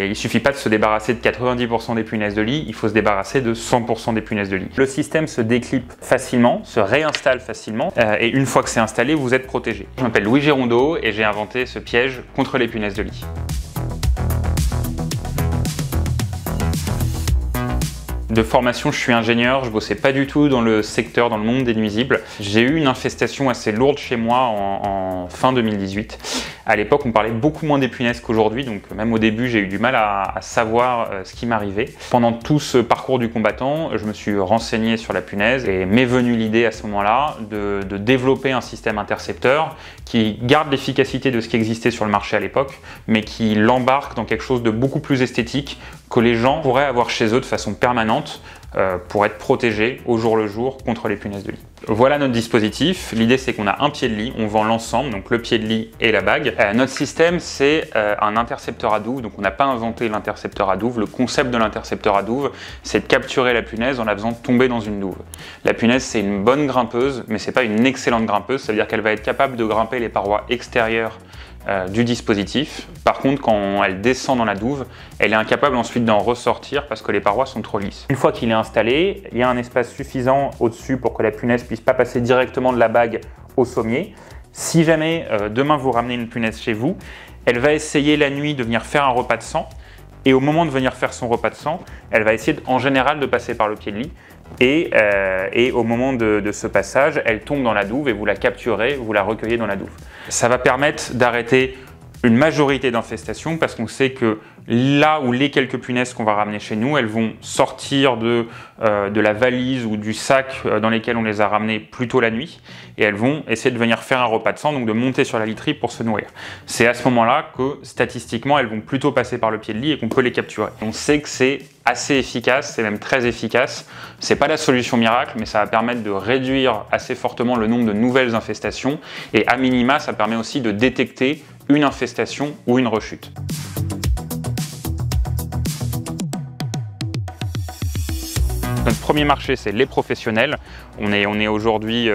Et il ne suffit pas de se débarrasser de 90% des punaises de lit, il faut se débarrasser de 100% des punaises de lit. Le système se déclipe facilement, se réinstalle facilement, et une fois que c'est installé, vous êtes protégé. Je m'appelle Louis Gérondeau et j'ai inventé ce piège contre les punaises de lit. De formation, je suis ingénieur, je bossais pas du tout dans le secteur, dans le monde des nuisibles. J'ai eu une infestation assez lourde chez moi en fin 2018. À l'époque, on parlait beaucoup moins des punaises qu'aujourd'hui, donc même au début, j'ai eu du mal à savoir ce qui m'arrivait. Pendant tout ce parcours du combattant, je me suis renseigné sur la punaise et m'est venue l'idée à ce moment-là de développer un système intercepteur qui garde l'efficacité de ce qui existait sur le marché à l'époque, mais qui l'embarque dans quelque chose de beaucoup plus esthétique que les gens pourraient avoir chez eux de façon permanente pour être protégés au jour le jour contre les punaises de lit. Voilà notre dispositif. L'idée, c'est qu'on a un pied de lit, on vend l'ensemble, donc le pied de lit et la bague. Notre système, c'est un intercepteur à douve, donc on n'a pas inventé l'intercepteur à douve. Le concept de l'intercepteur à douve, c'est de capturer la punaise en la faisant tomber dans une douve. La punaise, c'est une bonne grimpeuse, mais c'est pas une excellente grimpeuse, ça veut dire qu'elle va être capable de grimper les parois extérieures du dispositif. Par contre, quand elle descend dans la douve, elle est incapable ensuite d'en ressortir parce que les parois sont trop lisses. Une fois qu'il est installé, il y a un espace suffisant au-dessus pour que la punaise puisse pas passer directement de la bague au sommier. Si jamais demain vous ramenez une punaise chez vous, elle va essayer la nuit de venir faire un repas de sang, et au moment de venir faire son repas de sang, elle va essayer en général de passer par le pied de lit. Et au moment de ce passage, elle tombe dans la douve et vous la capturez, vous la recueillez dans la douve. Ça va permettre d'arrêter une majorité d'infestations parce qu'on sait que là où les quelques punaises qu'on va ramener chez nous, elles vont sortir de la valise ou du sac dans lesquels on les a ramenées plus tôt la nuit et elles vont essayer de venir faire un repas de sang, donc de monter sur la literie pour se nourrir. C'est à ce moment-là que statistiquement, elles vont plutôt passer par le pied de lit et qu'on peut les capturer. On sait que c'est assez efficace, c'est même très efficace. C'est pas la solution miracle, mais ça va permettre de réduire assez fortement le nombre de nouvelles infestations et à minima, ça permet aussi de détecter une infestation ou une rechute. Notre premier marché, c'est les professionnels. On est aujourd'hui,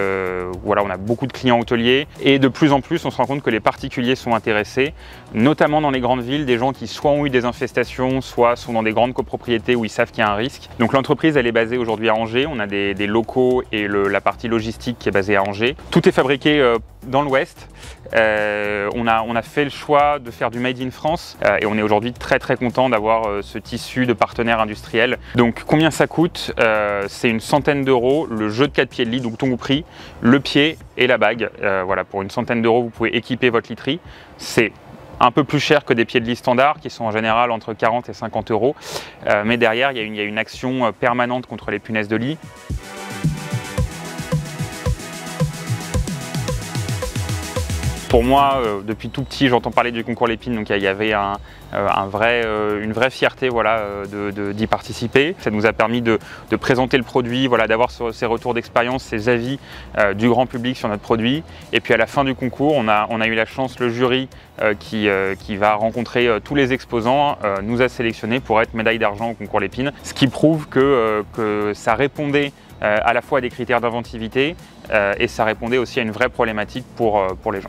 voilà, on a beaucoup de clients hôteliers et de plus en plus, on se rend compte que les particuliers sont intéressés, notamment dans les grandes villes, des gens qui soit ont eu des infestations, soit sont dans des grandes copropriétés où ils savent qu'il y a un risque. Donc l'entreprise, elle est basée aujourd'hui à Angers. On a des locaux et la partie logistique qui est basée à Angers. Tout est fabriqué dans l'Ouest. On a fait le choix de faire du Made in France et on est aujourd'hui très content d'avoir ce tissu de partenaires industriels. Donc combien ça coûte? C'est une centaine d'euros le jeu de 4 pieds de lit, donc tout compris, le pied et la bague. Voilà, pour une centaine d'euros, vous pouvez équiper votre literie. C'est un peu plus cher que des pieds de lit standards qui sont en général entre 40 et 50 euros. Mais derrière, il y a une action permanente contre les punaises de lit. Pour moi, depuis tout petit, j'entends parler du concours Lépine, donc il y avait une vraie fierté, voilà, d'y participer. Ça nous a permis de présenter le produit, voilà, d'avoir ces retours d'expérience, ces avis du grand public sur notre produit. Et puis à la fin du concours, on a eu la chance, le jury qui va rencontrer tous les exposants, nous a sélectionnés pour être médaille d'argent au concours Lépine, ce qui prouve que ça répondait à la fois à des critères d'inventivité et ça répondait aussi à une vraie problématique pour les gens.